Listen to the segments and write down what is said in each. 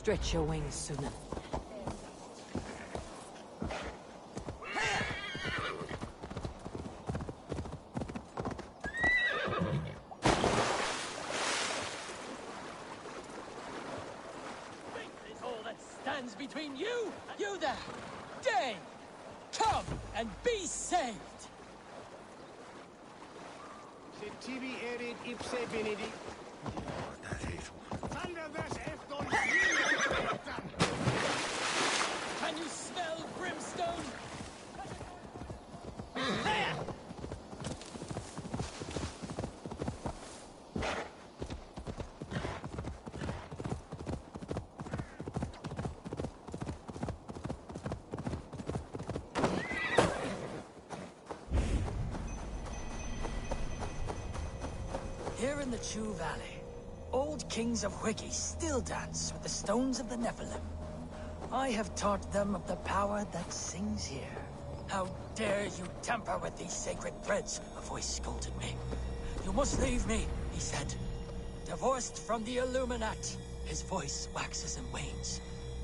Stretch your wings, Sunan. Stands between you there! Dane! Come and be saved! Tibi erit ipse benedi. Can you smell brimstone? Here in the Chew Valley, old kings of Wiki still dance with the stones of the Nephilim. I have taught them of the power that sings here. How dare you tamper with these sacred threads? A voice scolded me. You must leave me, he said. Divorced from the Illuminat. His voice waxes and wanes,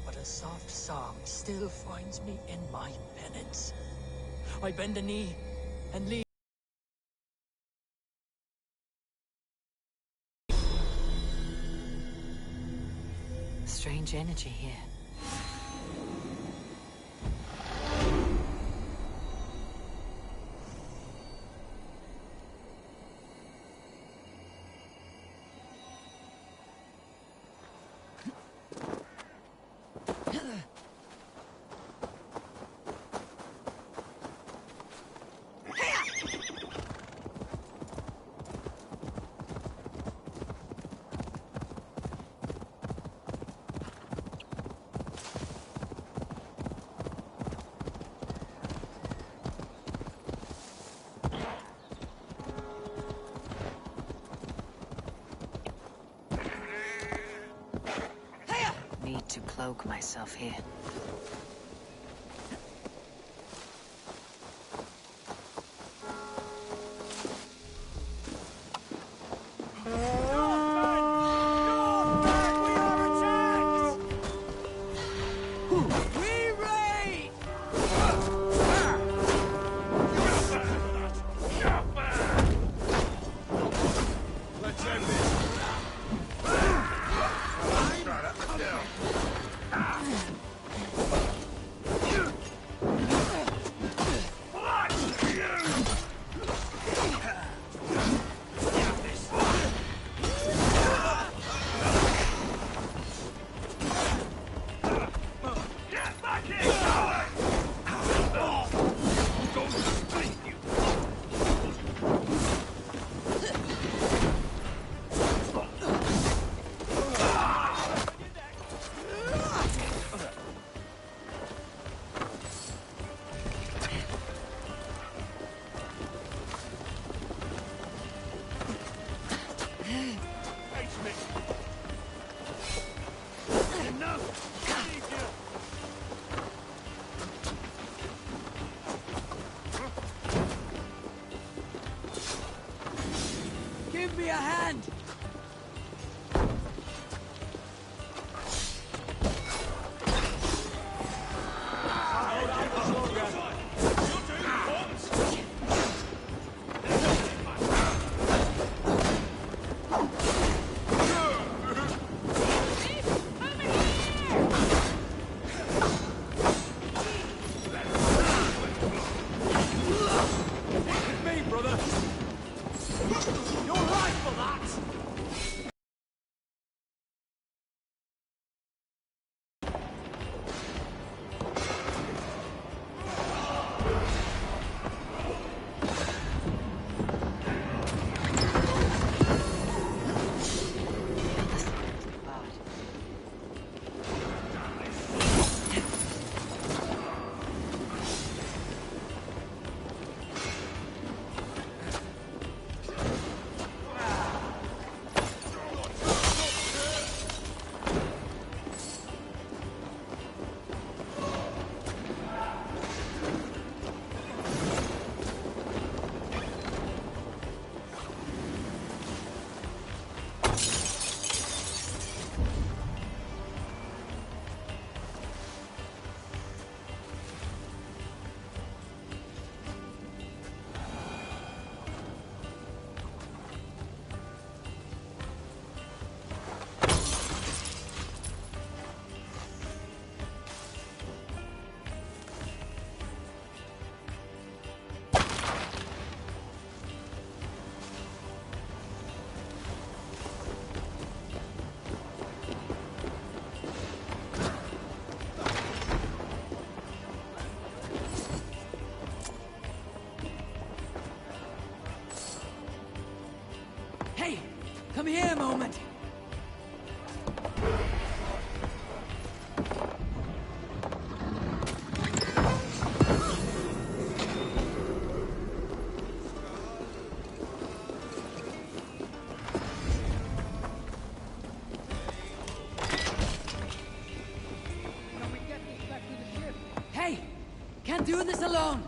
but a soft song still finds me in my penance. I bend a knee and leave. Strange energy here. Need to cloak myself here. doing this alone.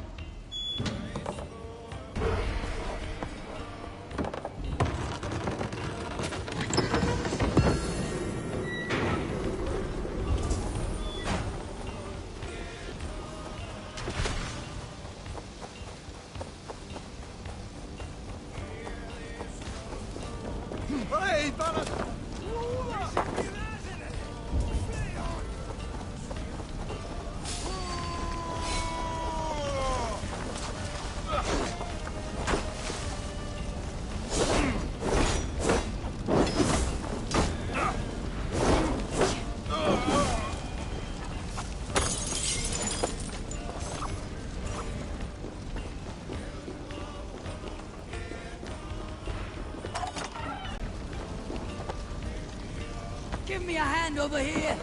Give me a hand over here!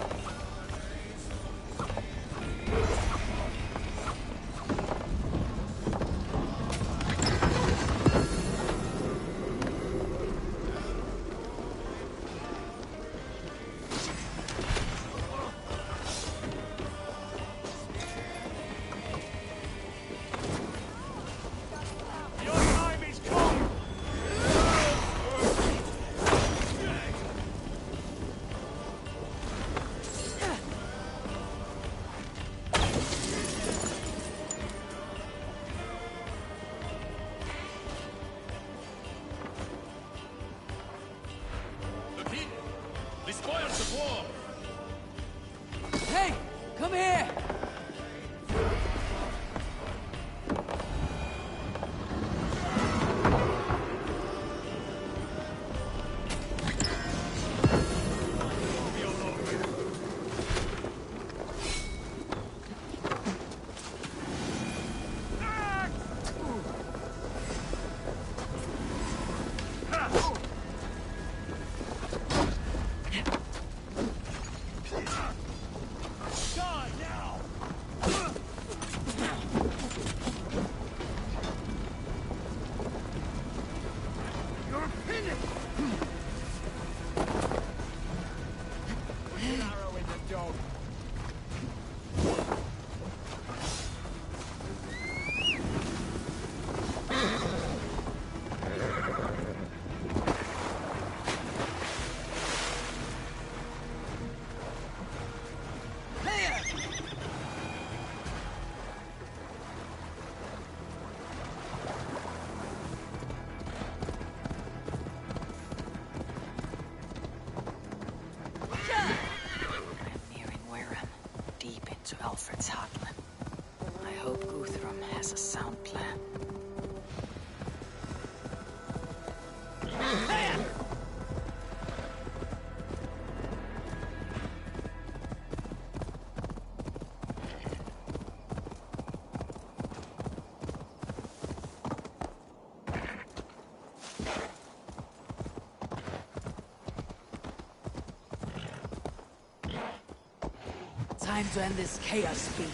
Hey! Come here! Has a sound plan. Time to end this chaos speed.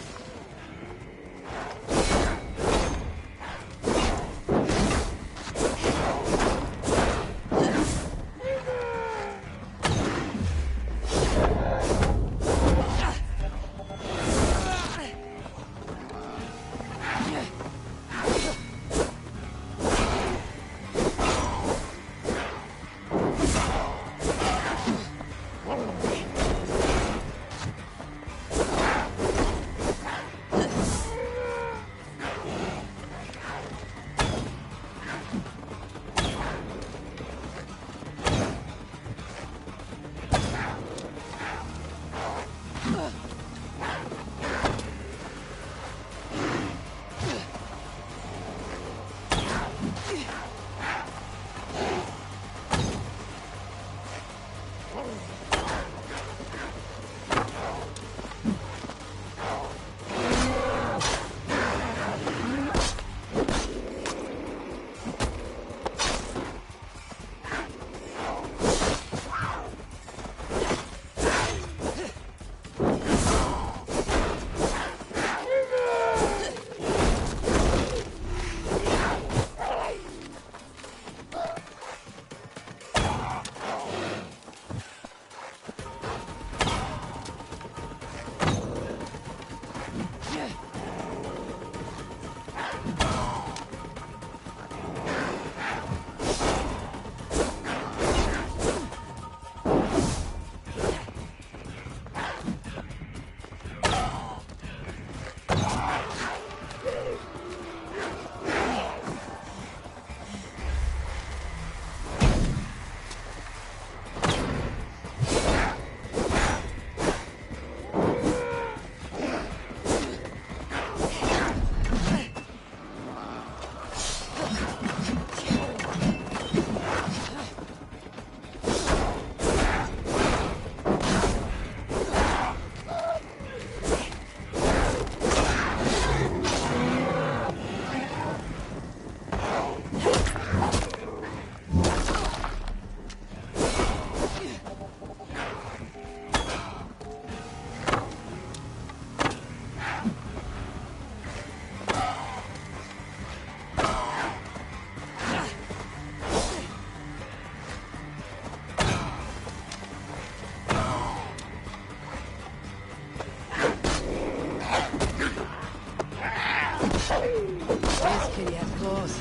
This kitty has claws.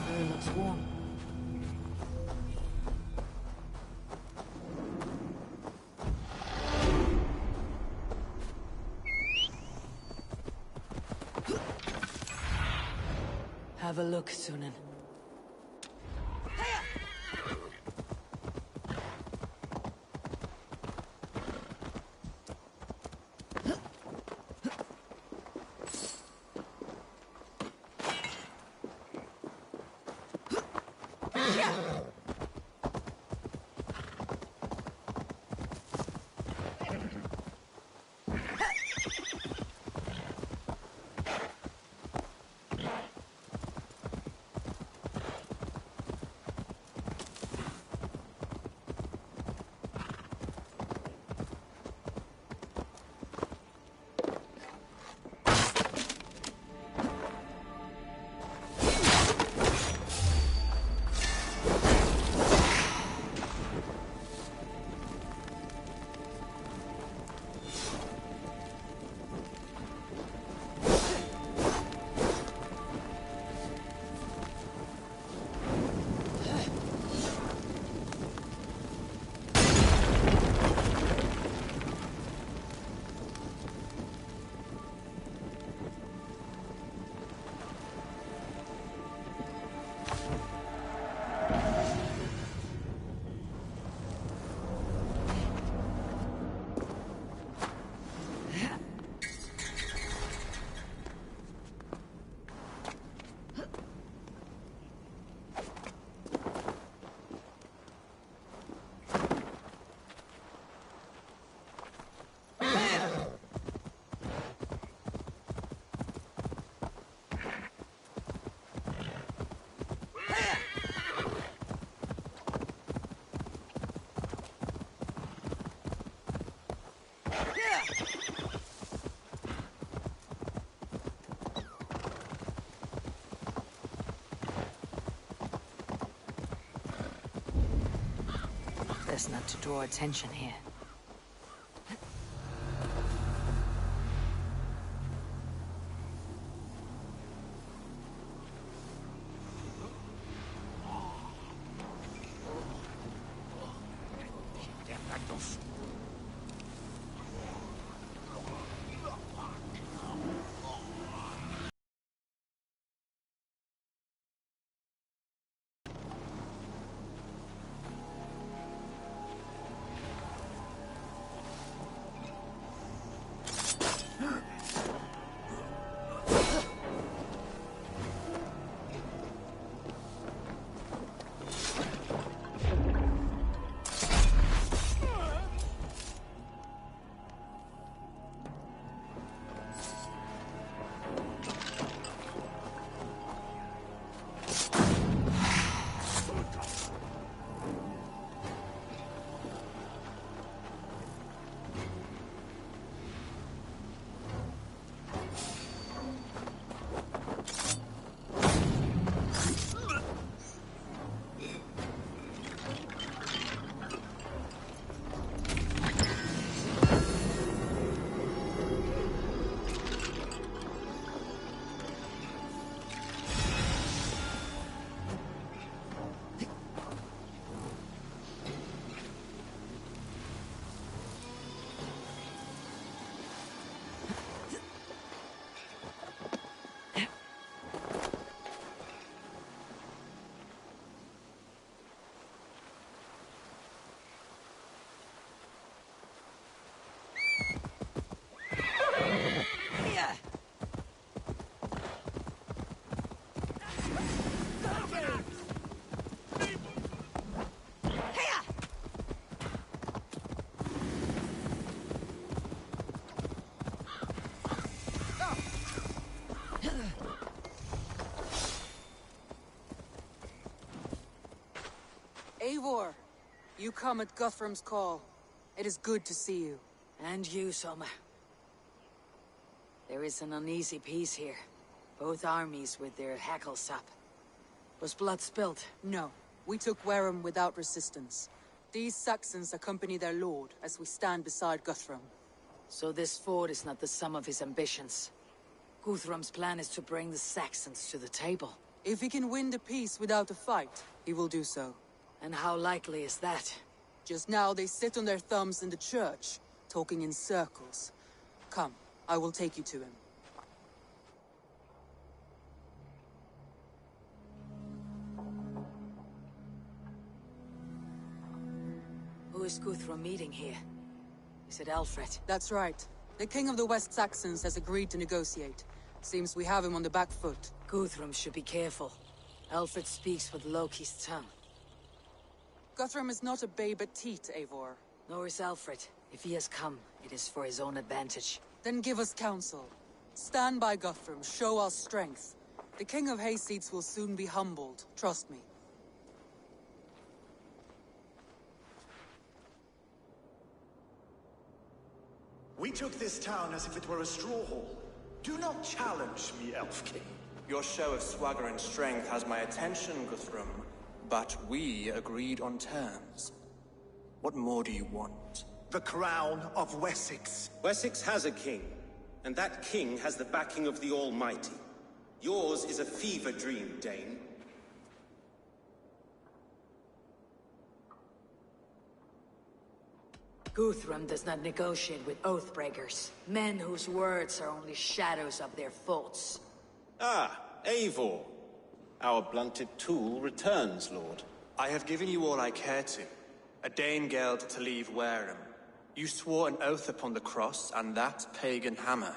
It looks warm. Have a look, Sunan. Best not to draw attention here. Eivor, you come at Guthrum's call. It is good to see you. And you, Soma. There is an uneasy peace here. Both armies with their hackles up. Was blood spilled? No, we took Wareham without resistance. These Saxons accompany their lord as we stand beside Guthrum. So this fort is not the sum of his ambitions. Guthrum's plan is to bring the Saxons to the table. If he can win the peace without a fight, he will do so. And how likely is that? Just now they sit on their thumbs in the church, talking in circles. Come, I will take you to him. Who is Guthrum meeting here? Is it Alfred? That's right. The king of the West Saxons has agreed to negotiate. Seems we have him on the back foot. Guthrum should be careful. Alfred speaks with Loki's tongue. Guthrum is not a babe at teat, Eivor. Nor is Alfred. If he has come, it is for his own advantage. Then give us counsel. Stand by Guthrum, show our strength. The king of Hayseeds will soon be humbled, trust me. We took this town as if it were a straw hall. Do not challenge me, Elf King. Your show of swagger and strength has my attention, Guthrum. But we agreed on terms. What more do you want? The crown of Wessex. Wessex has a king, and that king has the backing of the Almighty. Yours is a fever dream, Dane. Guthrum does not negotiate with oathbreakers, men whose words are only shadows of their thoughts. Ah, Eivor. Our blunted tool returns, Lord. I have given you all I care to. A Danegeld to leave Wareham. You swore an oath upon the cross, and that pagan hammer.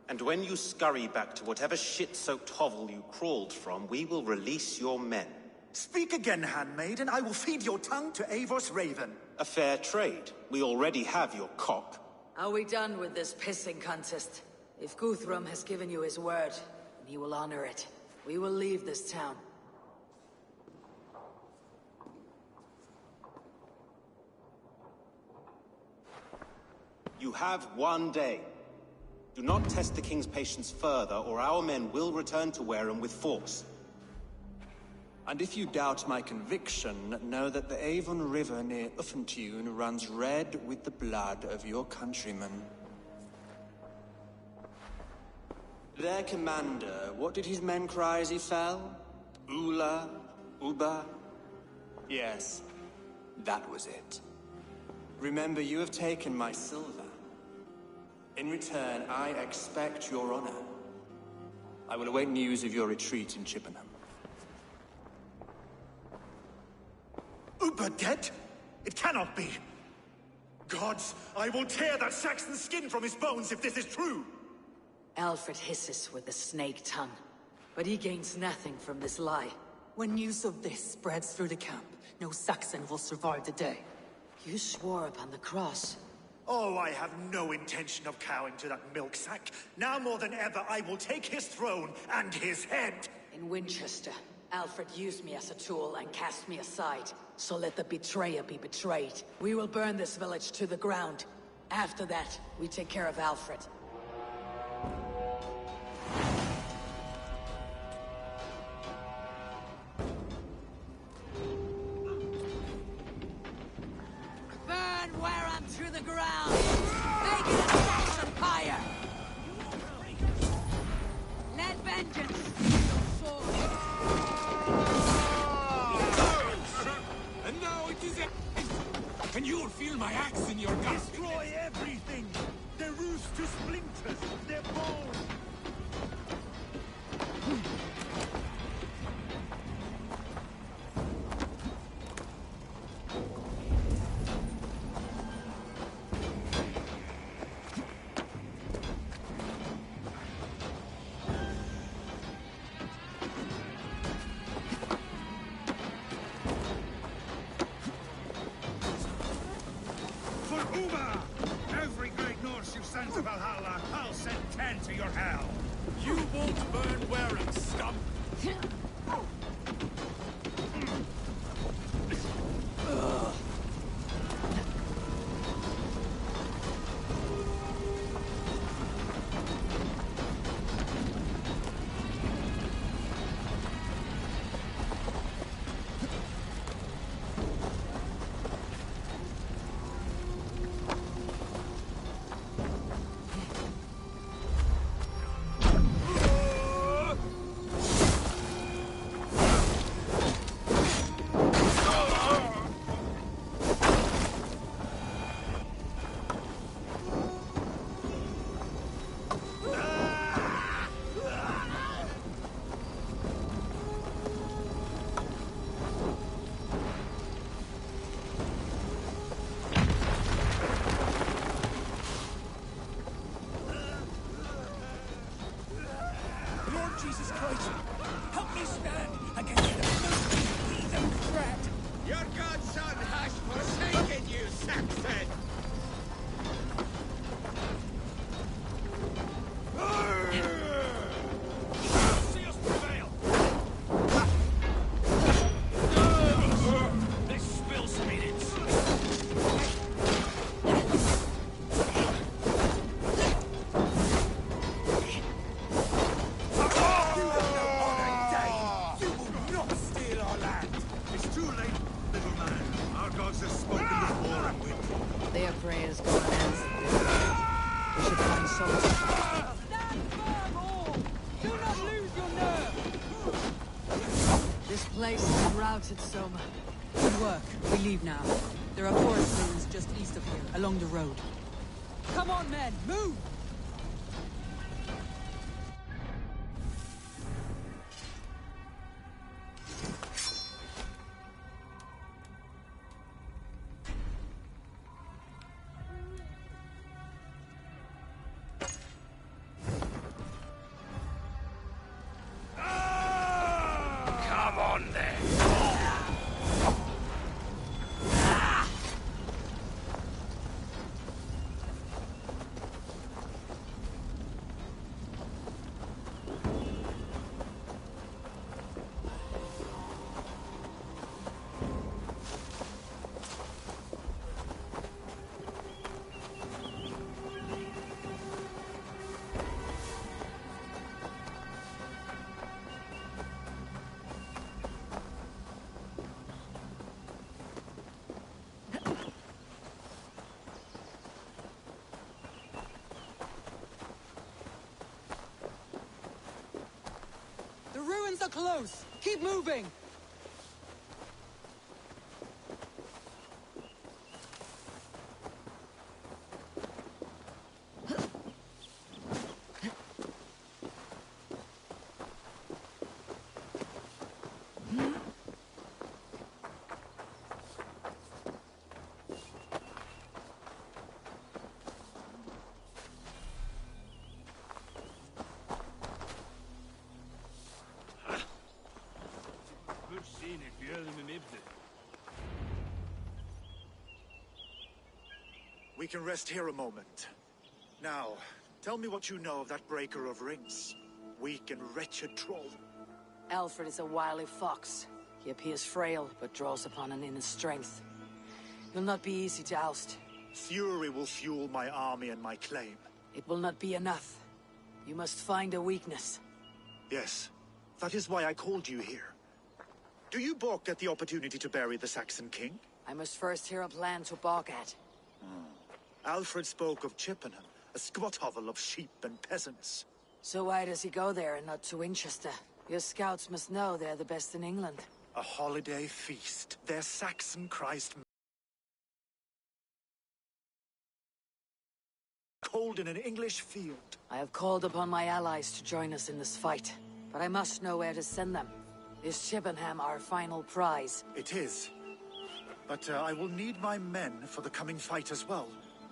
And when you scurry back to whatever shit-soaked hovel you crawled from, we will release your men. Speak again, handmaid, and I will feed your tongue to Eivor's raven. A fair trade. We already have your cock. Are we done with this pissing contest? If Guthrum has given you his word, he will honor it. We will leave this town. You have one day. Do not test the king's patience further, or our men will return to Wareham with force. And if you doubt my conviction, know that the Avon River near Uffentune runs red with the blood of your countrymen. Their commander, what did his men cry as he fell? Ula? Uba? Yes, that was it. Remember, you have taken my silver. In return, I expect your honor. I will await news of your retreat in Chippenham. Uber dead? It cannot be. Gods, I will tear that Saxon's skin from his bones if this is true! Alfred hisses with a snake tongue, but he gains nothing from this lie. When news of this spreads through the camp, no Saxon will survive the day. You swore upon the cross. Oh, I have no intention of cowing to that milksack. Now more than ever, I will take his throne and his head! In Winchester, Alfred used me as a tool and cast me aside. So let the betrayer be betrayed. We will burn this village to the ground. After that, we take care of Alfred. Burn Wareham to the ground! Make it a Saxon pyre! Let vengeance be your sword! And now it is and you'll feel my axe in your gut. Destroy everything! Their roofs to splinters, their bones! Every great Norse you send to Valhalla, I'll send 10 to your hell. You won't burn Wareham, stump. fine soldier. Stand firm, all! Do not lose your nerve! This place is routed, Soma. Good work. We leave now. There are forest ruins just east of here, along the road. Come on, men! Move! Come on then. The ruins are close! Keep moving! We can rest here a moment. Now, tell me what you know of that breaker of rings. Weak and wretched troll. Alfred is a wily fox. He appears frail, but draws upon an inner strength. He'll not be easy to oust. Fury will fuel my army and my claim. It will not be enough. You must find a weakness. Yes, that is why I called you here. Do you balk at the opportunity to bury the Saxon king? I must first hear a plan to balk at. Alfred spoke of Chippenham, a squat hovel of sheep and peasants. So why does he go there and not to Winchester? Your scouts must know they're the best in England. A holiday feast. Their Saxon Christ cold in an English field. I have called upon my allies to join us in this fight, but I must know where to send them. Is Chippenham our final prize? It is. But I will need my men for the coming fight as well.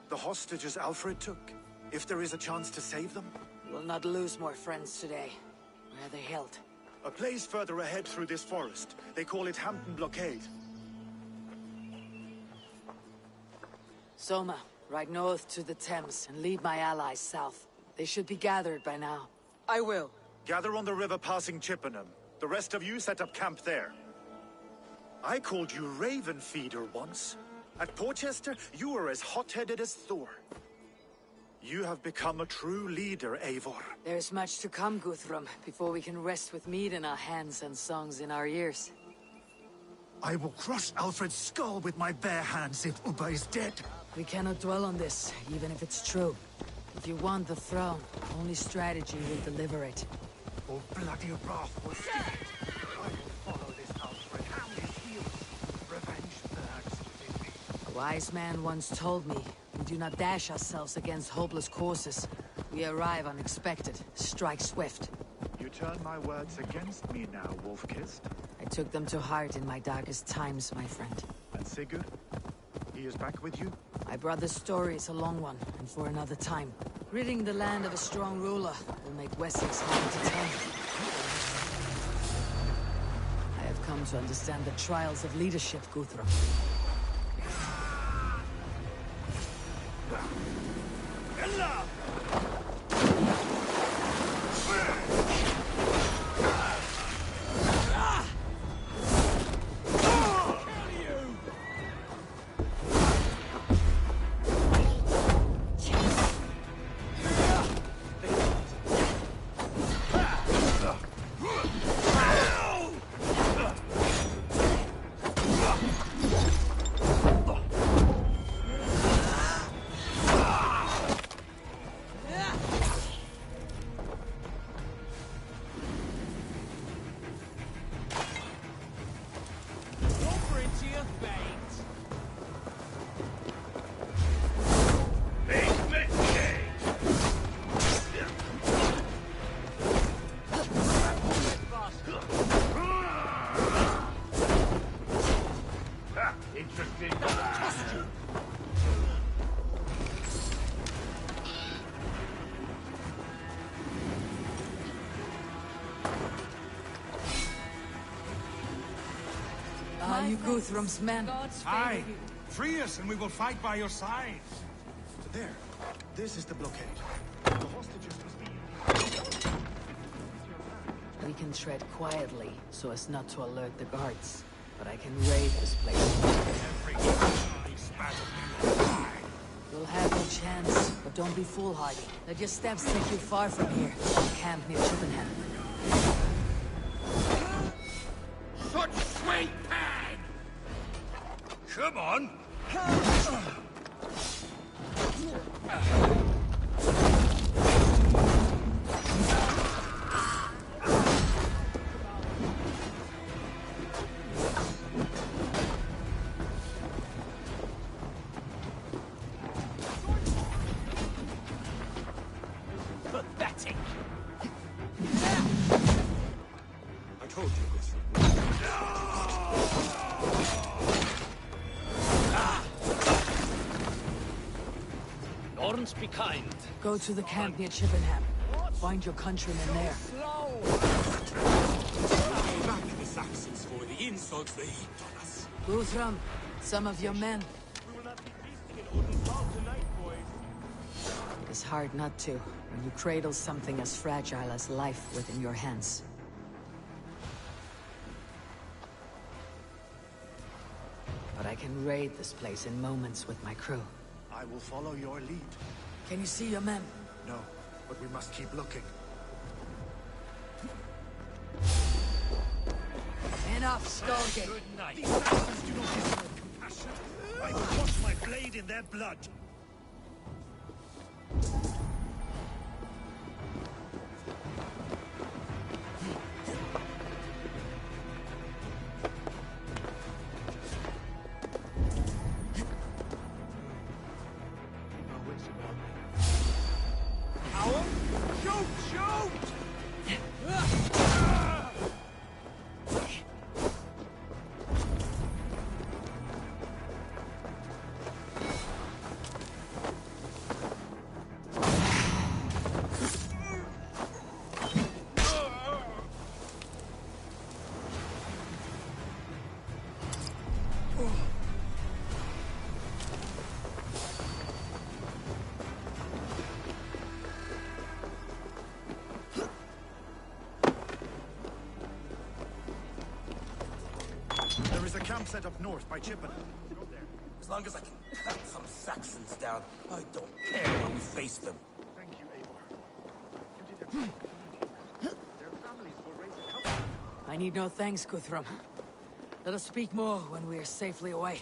The hostages Alfred took. If there is a chance to save them. We will not lose more friends today. Where are they held? A place further ahead through this forest. They call it Hampton Blockade. Soma, ride north to the Thames and lead my allies south. They should be gathered by now. I will. Gather on the river passing Chippenham. The rest of you set up camp there. I called you Raven Feeder once. At Porchester, you were as hot-headed as Thor. You have become a true leader, Eivor. There's much to come, Guthrum, before we can rest with mead in our hands and songs in our ears. I will crush Alfred's skull with my bare hands if Ubba is dead. We cannot dwell on this, even if it's true. If you want the throne, only strategy will deliver it. Oh, bloody wrath will see it. I will follow this Alfred hound his heels. Revenge burns within me. A wise man once told me, we do not dash ourselves against hopeless courses. We arrive unexpected, strike swift. You turn my words against me now, Wolf-Kissed. I took them to heart in my darkest times, my friend. And Sigurd? He is back with you? My brother's story is a long one, and for another time. Ridding the land of a strong ruler will make Wessex hard to tame. I have come to understand the trials of leadership, Guthrum. you Guthrum's men? Aye. Free us and we will fight by your side. There. This is the blockade. The hostages must be... We can tread quietly, so as not to alert the guards. But I can raid this place. Every time spat of you will die. You'll have your chance, but don't be foolhardy. Let your steps take you far from here. Camp near Chippenham. Such sweet pad! Come on! Pathetic. I told you, Guthrum. Lawrence, be kind. Go to the camp near Chippenham. Find your countrymen there. Pay back the Saxons for the insults they heaped on us. Guthrum, some of your men. It's hard not to, when you cradle something as fragile as life within your hands. But I can raid this place in moments with my crew. I will follow your lead. Can you see your men? No, but we must keep looking. Enough, Storge! Good night. These Saxons do not deserve compassion. I will wash my blade in their blood. There is a camp set up north by Chippenham. Go there. As long as I can cut some Saxons down, I don't care when we face them. Thank you, Eivor. You did a Their families will raise a company. I need no thanks, Guthrum. Let us speak more when we are safely away.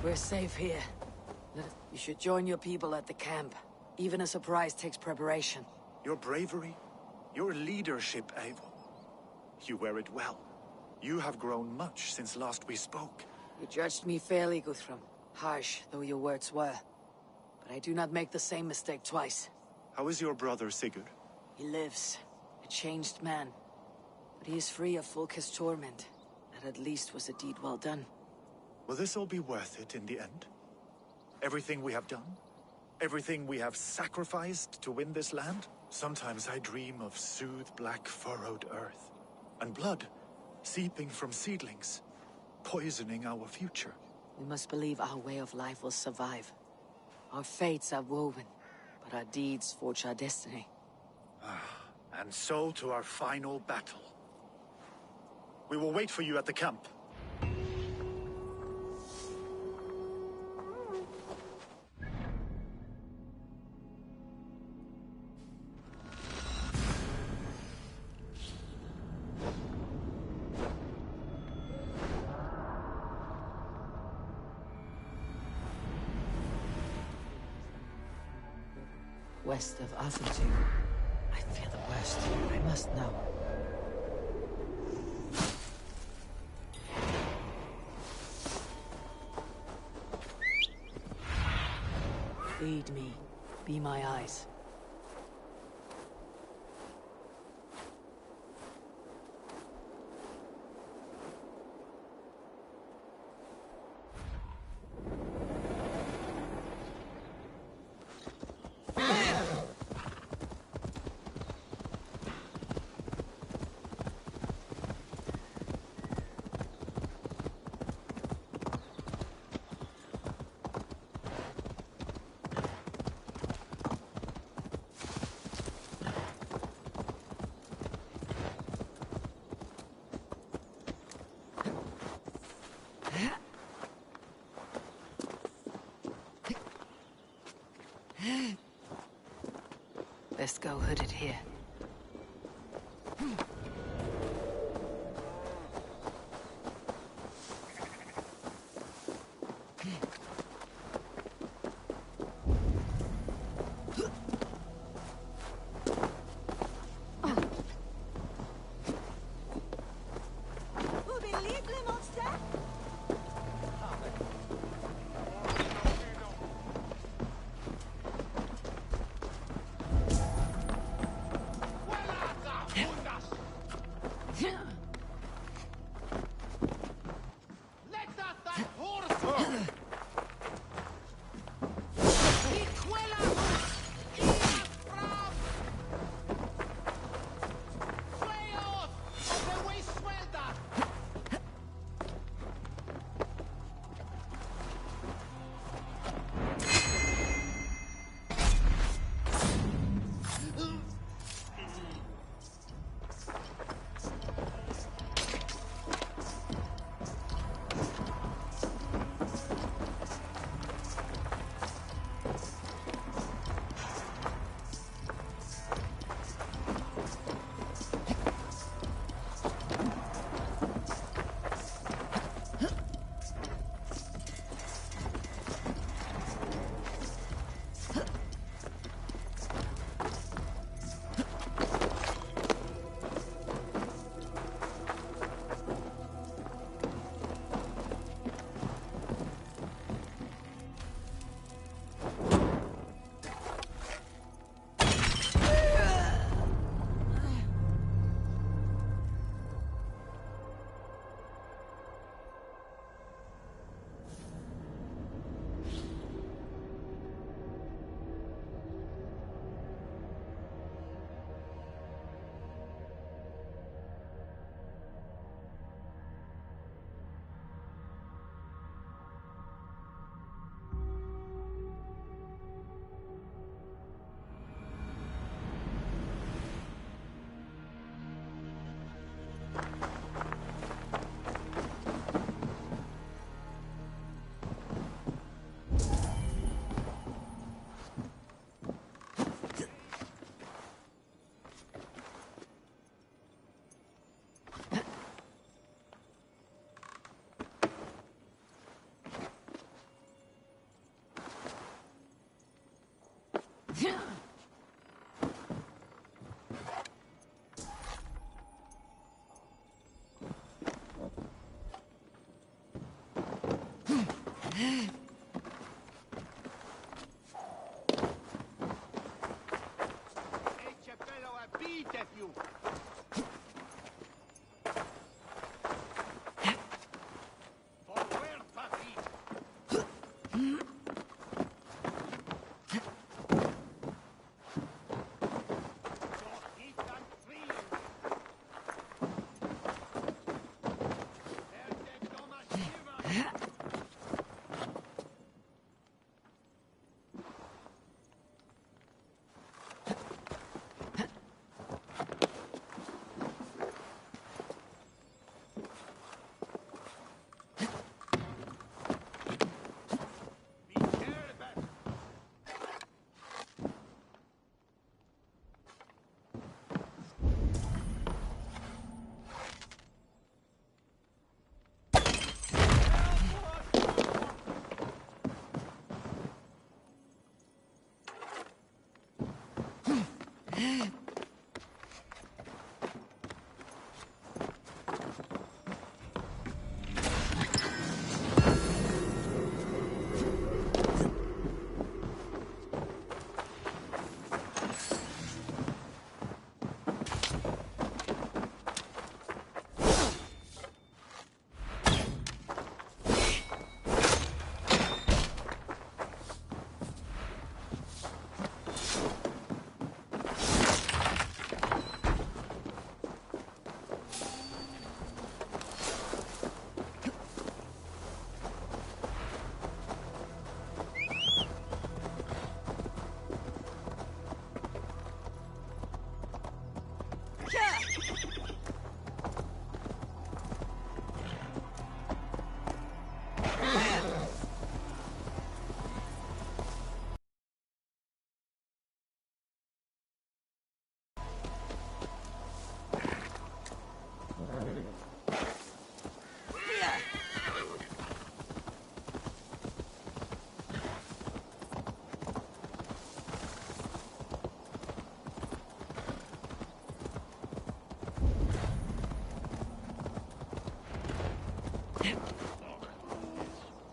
We're safe here. You should join your people at the camp. Even a surprise takes preparation. Your bravery, your leadership, Eivor. You wear it well. You have grown much since last we spoke. You judged me fairly, Guthrum. Harsh though your words were. But I do not make the same mistake twice. How is your brother, Sigurd? He lives, a changed man. But he is free of Fulke's torment. That at least was a deed well done. Will this all be worth it in the end? Everything we have done? Everything we have sacrificed to win this land? Sometimes I dream of soothed black furrowed earth. And blood seeping from seedlings, poisoning our future. We must believe our way of life will survive. Our fates are woven, but our deeds forge our destiny. And so to our final battle. We will wait for you at the camp. West of Aventu. I fear the worst. I must know. Lead me. Be my eyes. Best go hooded here.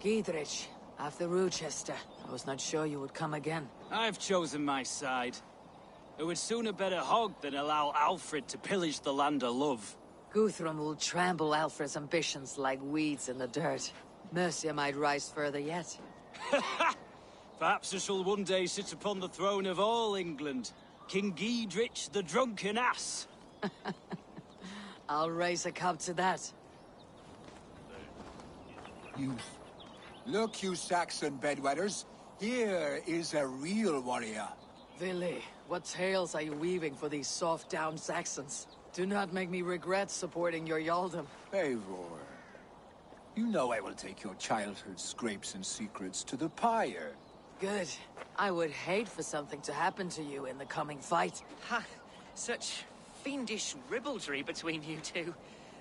Giedrich, after Rochester. I was not sure you would come again. I've chosen my side. I would sooner bet a hog than allow Alfred to pillage the land of love. Guthrum will trample Alfred's ambitions like weeds in the dirt. Mercia might rise further yet. Perhaps I shall one day sit upon the throne of all England. King Giedrich the drunken ass. I'll raise a cup to that. Youth. Look, you Saxon bedwetters. Here is a real warrior. Willi, what tales are you weaving for these soft-down Saxons? Do not make me regret supporting your Yaldom. Eivor. You know I will take your childhood scrapes and secrets to the pyre. Good. I would hate for something to happen to you in the coming fight. Ha! Such fiendish ribaldry between you two.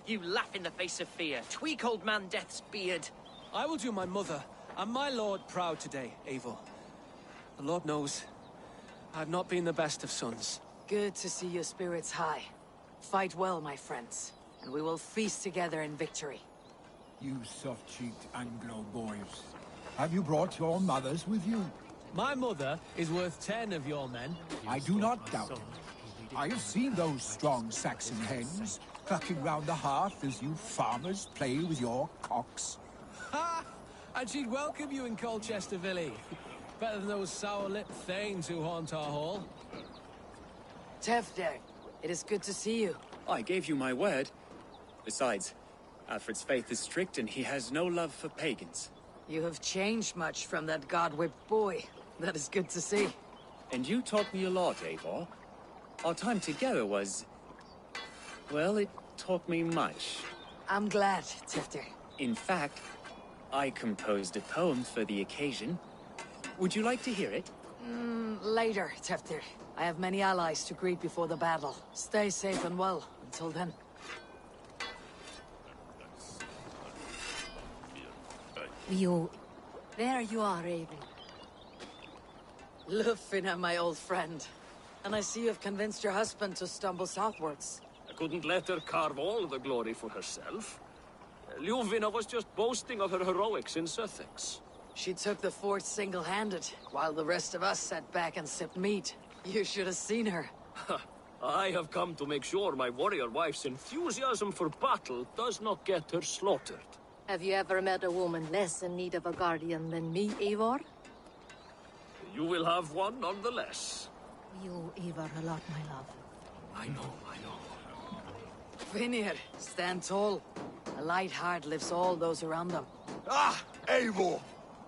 You laugh in the face of fear. Tweak old man Death's beard. I will do my mother and my lord proud today, Eivor. The Lord knows, I've not been the best of sons. Good to see your spirits high. Fight well, my friends, and we will feast together in victory. You soft-cheeked Anglo boys. Have you brought your mothers with you? My mother is worth 10 of your men. I do not doubt it. I have seen those strong Saxon hens clucking round the hearth as you farmers play with your cocks. Ha! And she'd welcome you in Colchester, Villy. Better than those sour-lipped thanes who haunt our hall. Tefder, it is good to see you. I gave you my word. Besides, Alfred's faith is strict and he has no love for pagans. You have changed much from that god-whipped boy. That is good to see. And you taught me a lot, Eivor. Our time together was... well, it taught me much. I'm glad, Tefder. In fact, I composed a poem for the occasion. Would you like to hear it? Later, Tefder. I have many allies to greet before the battle. Stay safe and well until then. There you are, Raven. Lufina, my old friend. And I see you have convinced your husband to stumble southwards. I couldn't let her carve all the glory for herself. Ljuvina was just boasting of her heroics in Sussex. She took the fort single-handed, while the rest of us sat back and sipped meat. You should have seen her. I have come to make sure my warrior wife's enthusiasm for battle does not get her slaughtered. Have you ever met a woman less in need of a guardian than me, Eivor? You will have one nonetheless. You owe Eivor a lot, my love. I know. Vinir, stand tall. A light heart lifts all those around them. Ah, Eivor!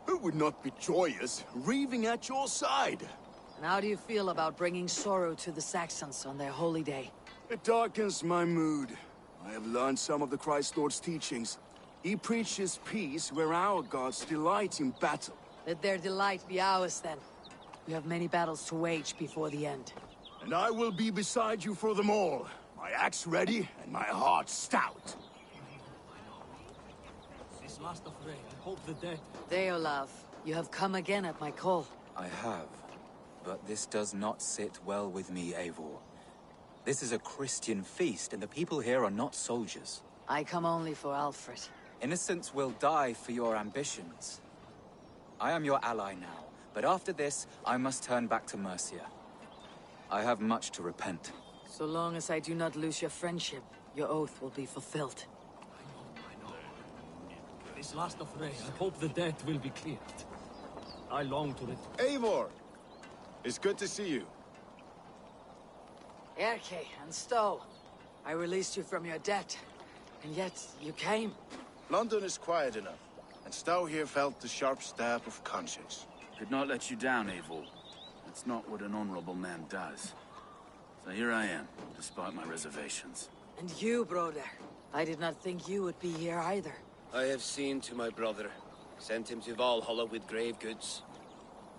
Who would not be joyous, raving at your side? And how do you feel about bringing sorrow to the Saxons on their holy day? It darkens my mood. I have learned some of the Christ Lord's teachings. He preaches peace where our gods delight in battle. Let their delight be ours, then. We have many battles to wage before the end. And I will be beside you for them all. My axe ready, and my heart stout. This last affray, I hope the dead... Deolav, you have come again at my call. I have. But this does not sit well with me, Eivor. This is a Christian feast, and the people here are not soldiers. I come only for Alfred. Innocents will die for your ambitions. I am your ally now, but after this, I must turn back to Mercia. I have much to repent. So long as I do not lose your friendship, your oath will be fulfilled. I know. This last affray, I hope the debt will be cleared. I long to it. Eivor! It's good to see you. Erke and Stowe, I released you from your debt, and yet you came. London is quiet enough, and Stowe here felt the sharp stab of conscience. Could not let you down, Eivor. That's not what an honorable man does. So here I am, despite my reservations. And you, brother. I did not think you would be here either. I have seen to my brother. Sent him to Valhalla with grave goods.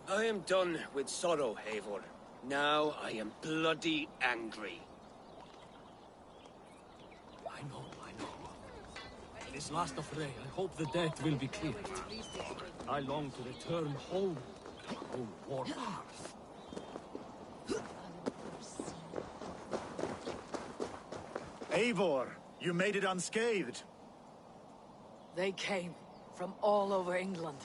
I am done with sorrow, Eivor. Now I am bloody angry. I know. This last affray, I hope the debt will be cleared. I long to return home, home warm hearth. Eivor, you made it unscathed. They came from all over England.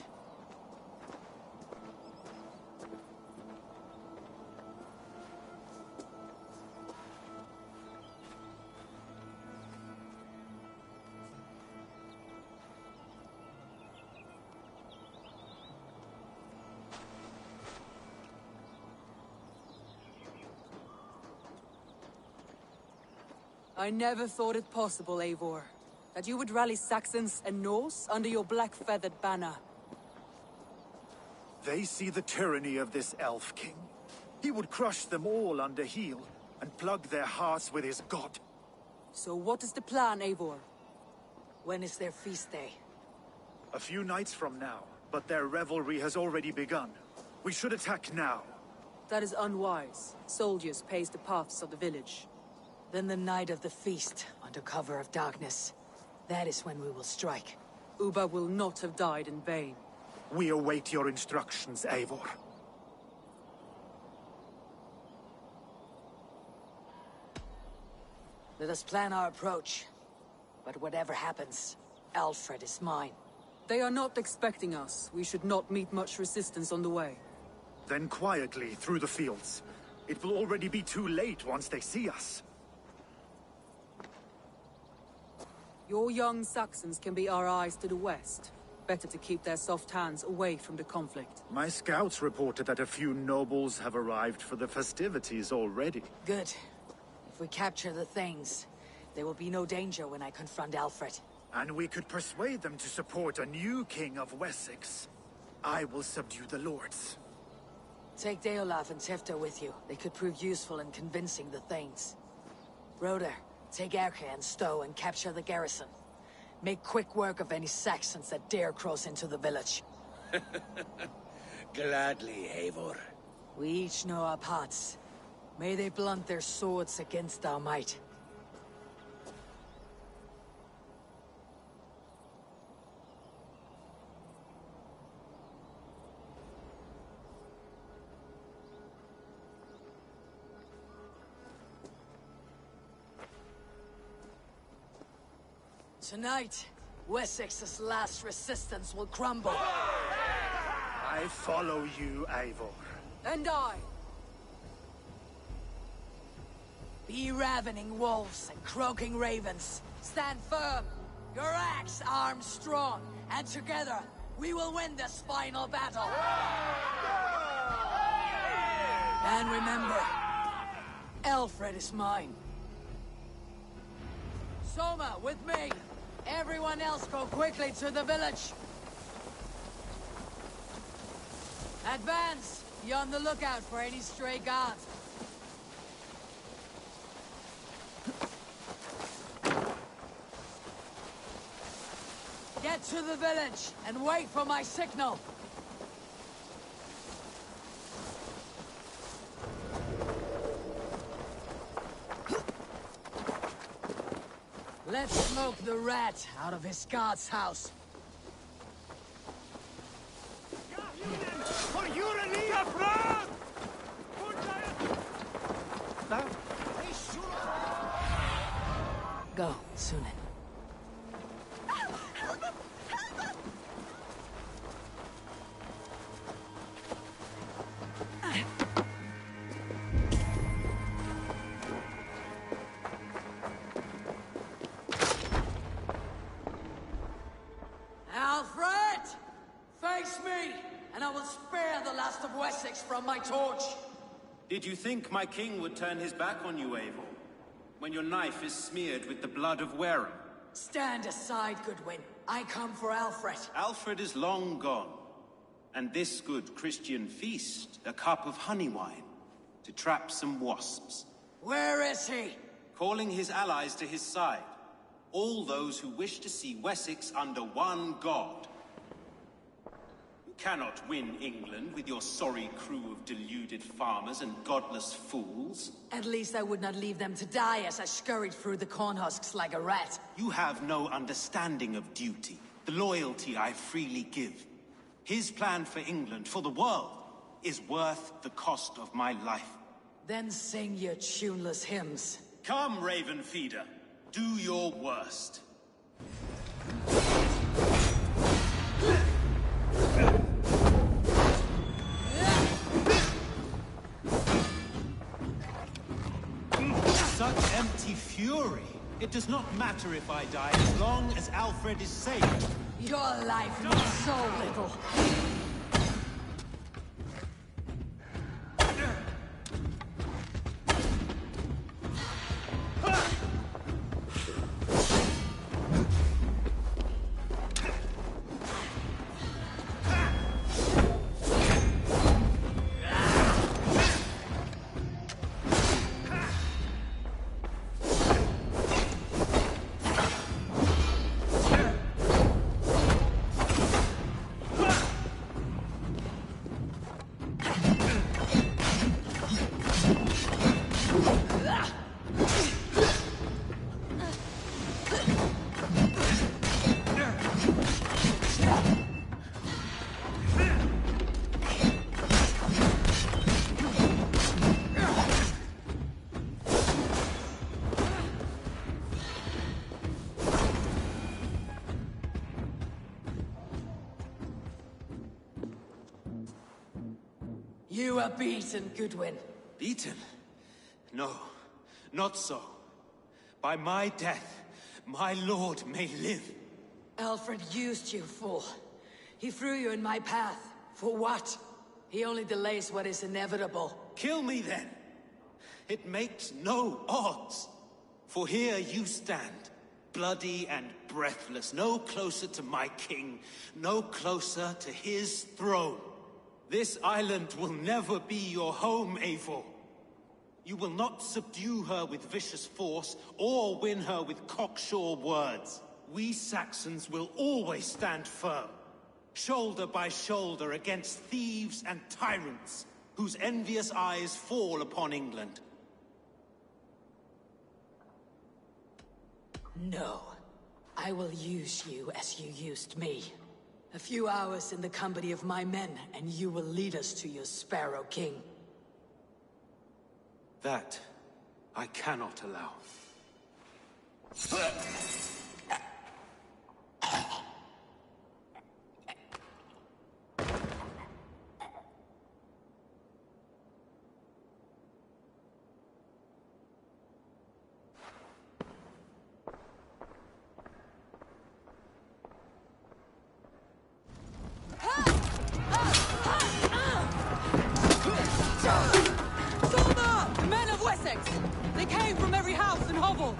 I never thought it possible, Eivor, that you would rally Saxons and Norse under your black-feathered banner. They see the tyranny of this elf king. He would crush them all under heel and plug their hearts with his god. So what is the plan, Eivor? When is their feast day? A few nights from now, but their revelry has already begun. We should attack now. That is unwise. Soldiers pace the paths of the village. Then the night of the feast, under cover of darkness. That is when we will strike. Ubba will not have died in vain. We await your instructions, Eivor. Let us plan our approach. But whatever happens, Alfred is mine. They are not expecting us. We should not meet much resistance on the way. Then quietly through the fields. It will already be too late once they see us. Your young Saxons can be our eyes to the west. Better to keep their soft hands away from the conflict. My scouts reported that a few nobles have arrived for the festivities already. Good. If we capture the things, there will be no danger when I confront Alfred. And we could persuade them to support a new king of Wessex. I will subdue the lords. Take Deolaf and Tifta with you. They could prove useful in convincing the Thanes. Roder, take Erke and Stowe and capture the garrison. Make quick work of any Saxons that dare cross into the village. Gladly, Eivor. We each know our parts. May they blunt their swords against our might. Tonight, Wessex's last resistance will crumble. I follow you, Eivor. And I. Be ravening wolves and croaking ravens. Stand firm. Your axe arms strong. And together, we will win this final battle. And remember, Alfred is mine. Soma, with me. Everyone else go quickly to the village. Advance! Be on the lookout for any stray guards. Get to the village and wait for my signal. Let's smoke the rat out of his guard's house. Go, Sunan. Alfred! Face me, and I will spare the last of Wessex from my torch. Did you think my king would turn his back on you, Eivor? When your knife is smeared with the blood of Wareham? Stand aside, Goodwin. I come for Alfred. Alfred is long gone. And this good Christian feast, a cup of honey wine, to trap some wasps. Where is he? Calling his allies to his side. All those who wish to see Wessex under one god. You cannot win England with your sorry crew of deluded farmers and godless fools. At least I would not leave them to die as I scurried through the corn husks like a rat. You have no understanding of duty, the loyalty I freely give. His plan for England, for the world, is worth the cost of my life. Then sing your tuneless hymns. Come, Raven Feeder. Do your worst. Such empty fury. It does not matter if I die as long as Alfred is safe. Your life means so little. You are beaten, Goodwin. Beaten? No, not so. By my death, my lord may live. Alfred used you, fool. He threw you in my path. For what? He only delays what is inevitable. Kill me then. It makes no odds. For here you stand, bloody and breathless, no closer to my king, no closer to his throne. This island will never be your home, Eivor. You will not subdue her with vicious force, or win her with cocksure words. We Saxons will always stand firm, shoulder by shoulder against thieves and tyrants, whose envious eyes fall upon England. No. I will use you as you used me. A few hours in the company of my men, and you will lead us to your Sparrow King. That I cannot allow. The men of Wessex! They came from every house and hovel!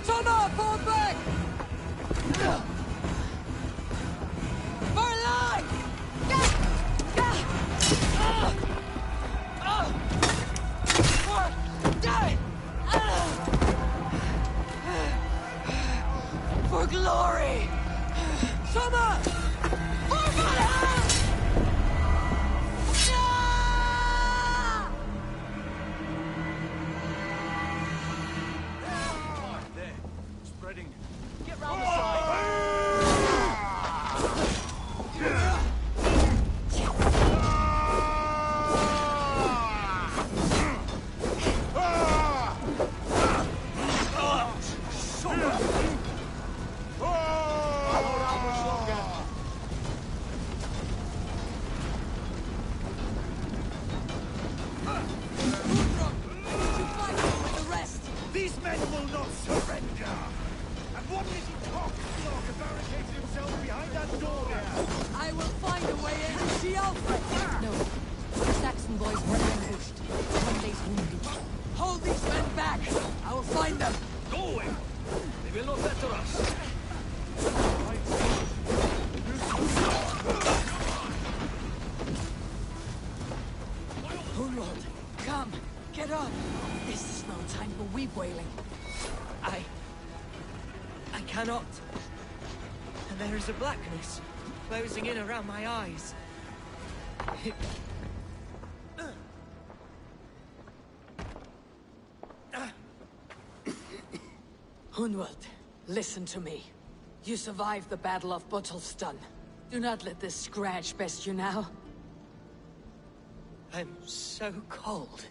Sona, fall back! For life! For glory! Summer! For Valhalla! There, spreading. Get round the side. These men will not surrender! And what did he talk to barricade himself behind that door there? I will find a way in to see Alfred! No. The Saxon boys were ambushed. One day's wounded. Hold these men back! I will find them! Go away! They will not better us. Oh Lord, come, get up! This is no time for weep wailing. I cannot. And there is a blackness closing in around my eyes. Hunwald, Listen to me. You survived the Battle of Bottleston. Do not let this scratch best you now. I'm so cold.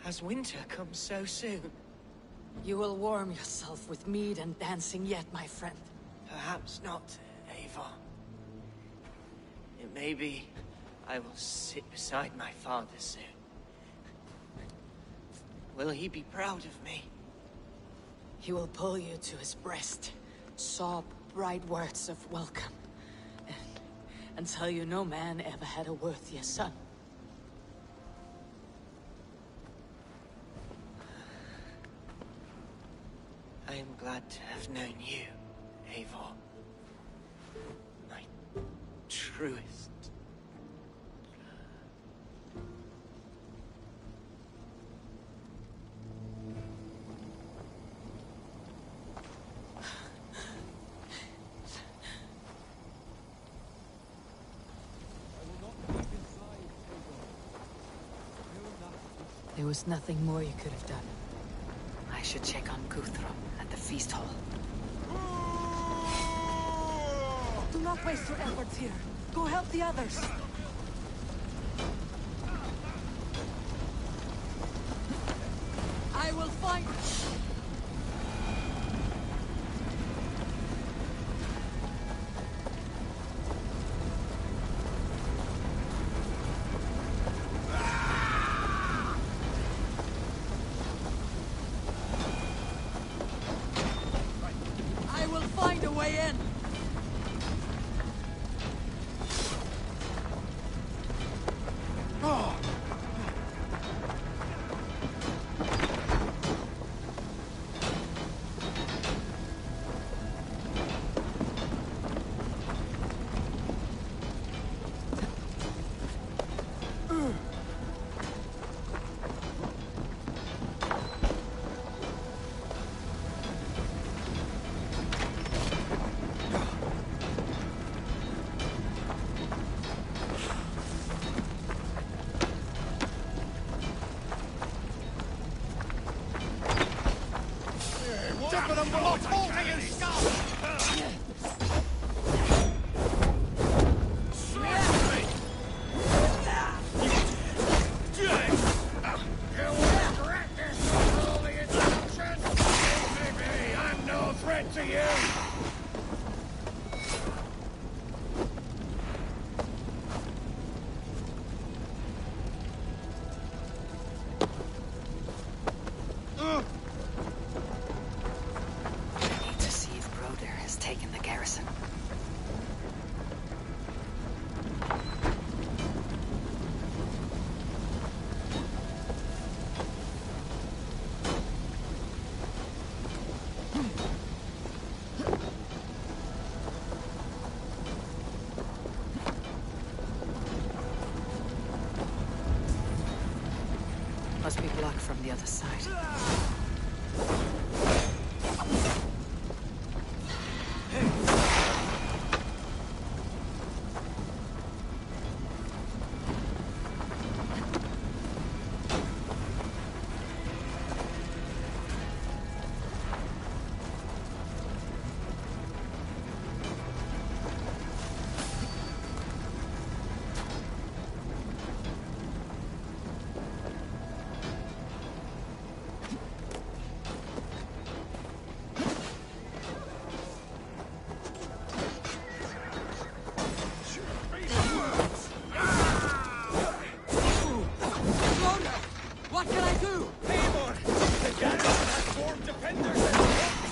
Has winter come so soon? You will warm yourself with mead and dancing yet, my friend. Perhaps not, Eivor. It may be I will sit beside my father soon. Will he be proud of me? He will pull you to his breast, sob bright words of welcome, and tell you no man ever had a worthier son. I am glad to have known you, Eivor. My truest. There was nothing more you could have done. I should check on Guthrum at the feast hall. Do not waste your efforts here. Go help the others. I will find... I will find a way in. Chippenham will not fall to you, scum! You will regret this for all the interruption! Maybe I'm no threat to you! Need to see if Broder has taken the garrison. Must be blocked from the other side. What can I do? Eivor! The garrison has formed defenders at the gate!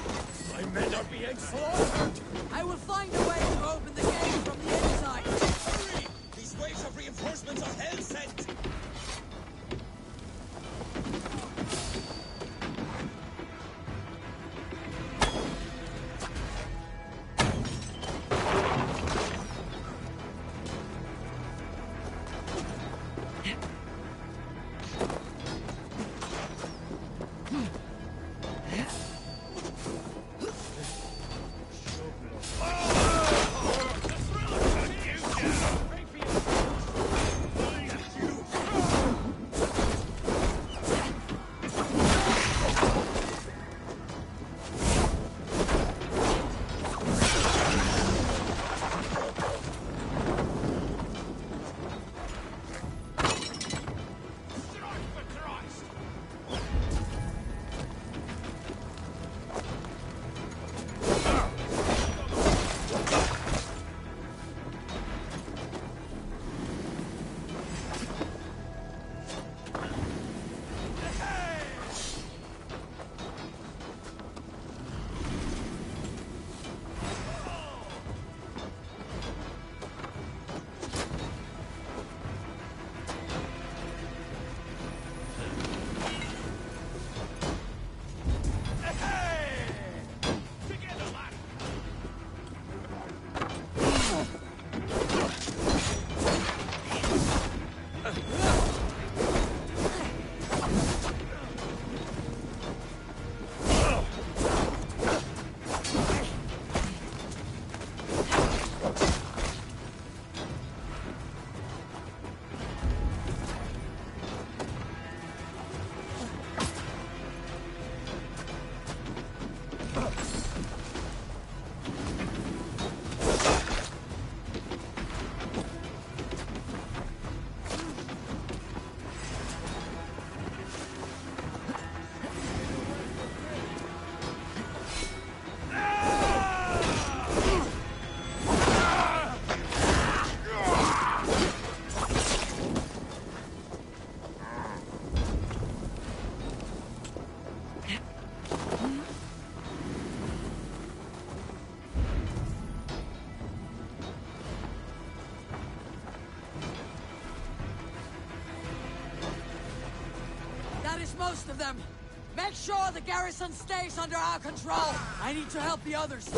My men are being slaughtered! I will find a way to open the gate from the inside. Hurry! These waves of reinforcements are hell sent! That's most of them. Make sure the garrison stays under our control. I need to help the others.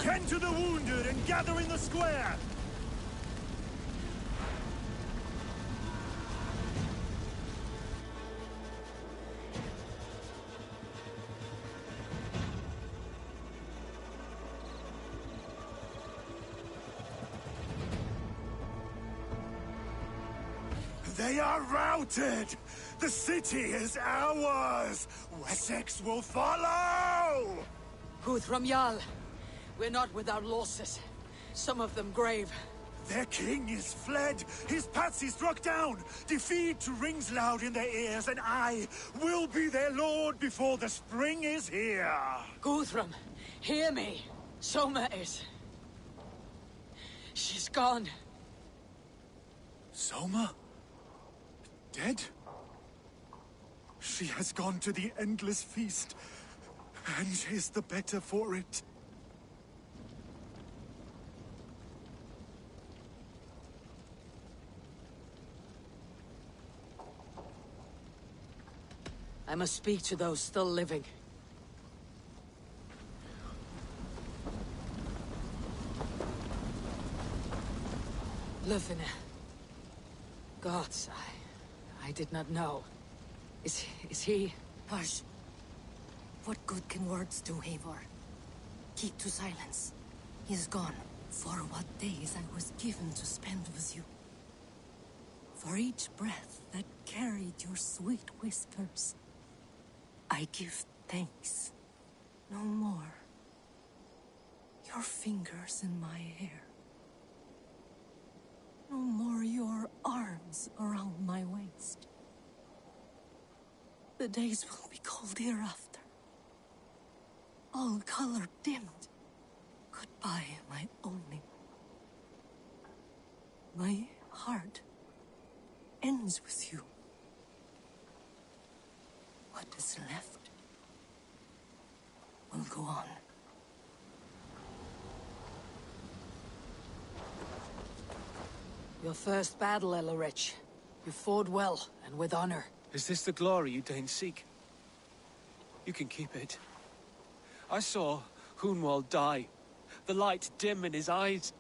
Tend to the wounded and gather in the square! They are routed! The city is ours! Wessex will follow! Guthrum Jarl, we're not without losses. Some of them grave. Their king is fled! His patsy struck down! Defeat rings loud in their ears, and I will be their lord before the spring is here! Guthrum, hear me. Soma is... she's gone. Soma? Dead? She has gone to the endless feast, and is the better for it. I must speak to those still living. Lufina. Gods, I did not know. Is he... Hush. What good can words do, Eivor? Keep to silence. He's gone. For what days I was given to spend with you. For each breath that carried your sweet whispers. I give thanks. No more. Your fingers in my hair. No more your arms around my waist. The days will be cold hereafter. All color dimmed. Goodbye, my only. My heart ends with you. what is left will go on. Your first battle, Elorich. You fought well, and with honor. Is this the glory you deign seek? You can keep it. I saw Hunwald die. The light dim in his eyes.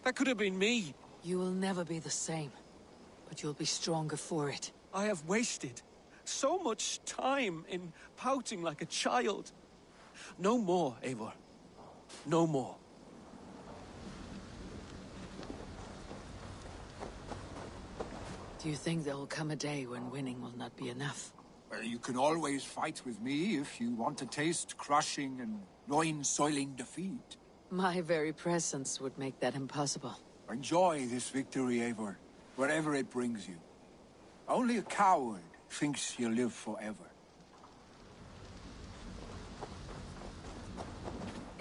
That could have been me. You will never be the same, but you'll be stronger for it. I have wasted so much time in pouting like a child. No more, Eivor. No more. Do you think there will come a day when winning will not be enough? Well, you can always fight with me if you want to taste crushing and loin-soiling defeat. My very presence would make that impossible. Enjoy this victory, Eivor, wherever it brings you. Only a coward thinks he'll live forever.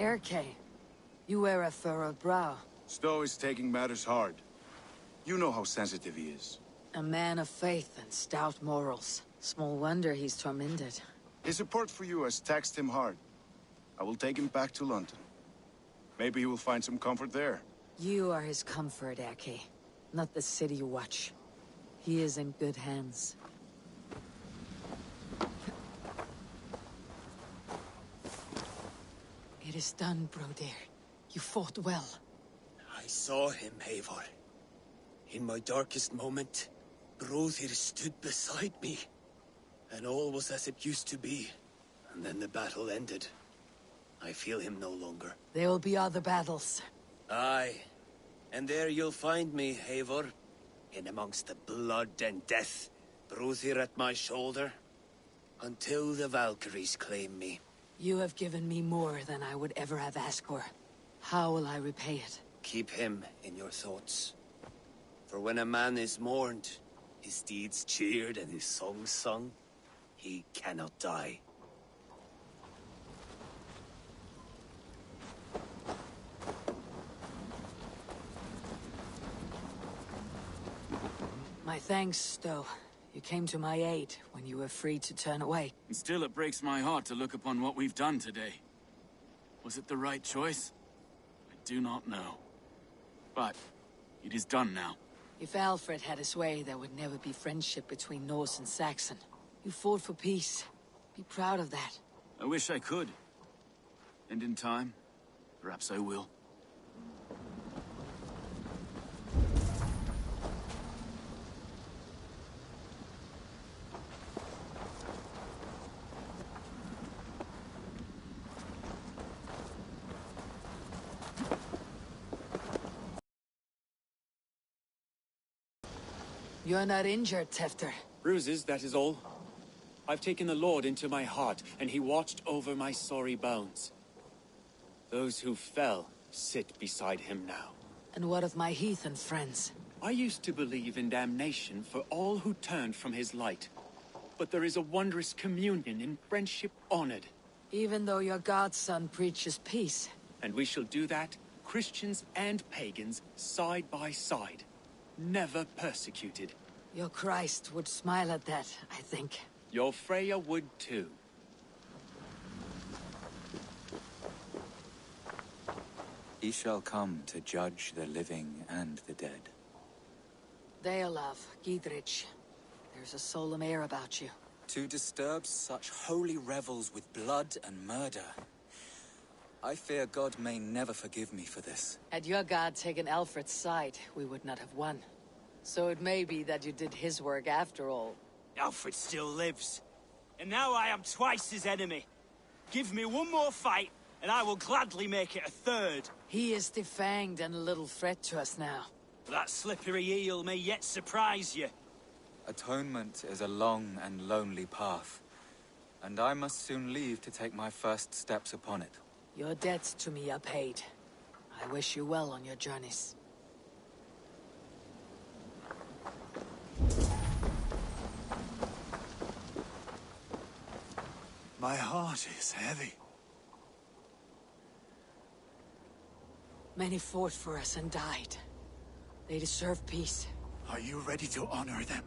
Erke, you wear a furrowed brow. Stowe is taking matters hard. You know how sensitive he is. A man of faith and stout morals. Small wonder he's tormented. His support for you has taxed him hard. I will take him back to London. Maybe he will find some comfort there. You are his comfort, Erke. Not the city you watch. He is in good hands. It is done, Broder. You fought well. I saw him, Eivor. In my darkest moment, Brodir stood beside me. And all was as it used to be. And then the battle ended. I feel him no longer. There will be other battles. Aye. And there you'll find me, Eivor. In amongst the blood and death. Brodir at my shoulder. Until the Valkyries claim me. You have given me more than I would ever have asked for. How will I repay it? Keep him in your thoughts. For when a man is mourned, his deeds cheered and his songs sung, he cannot die. My thanks, Stowe. You came to my aid when you were free to turn away. And still it breaks my heart to look upon what we've done today. Was it the right choice? I do not know. But it is done now. If Alfred had his way, there would never be friendship between Norse and Saxon. You fought for peace. Be proud of that. I wish I could. And in time, perhaps I will. You're not injured, Tefter. Bruises, that is all. I've taken the Lord into my heart, and he watched over my sorry bones. Those who fell sit beside him now. And what of my heathen friends? I used to believe in damnation for all who turned from his light. But there is a wondrous communion in friendship honored. Even though your godson preaches peace. And we shall do that, Christians and pagans, side by side. Never persecuted. Your Christ would smile at that, I think. Your Freya would too. He shall come to judge the living and the dead. Deolav, Gidrich, there's a solemn air about you. To disturb such holy revels with blood and murder. I fear God may never forgive me for this. Had your god taken Alfred's side, we would not have won. So it may be that you did his work after all. Alfred still lives. And now I am twice his enemy. Give me one more fight, and I will gladly make it a third. He is defanged and a little threat to us now. That slippery eel may yet surprise you. Atonement is a long and lonely path. And I must soon leave to take my first steps upon it. Your debts to me are paid. I wish you well on your journeys. My heart is heavy. Many fought for us and died. They deserve peace. Are you ready to honor them?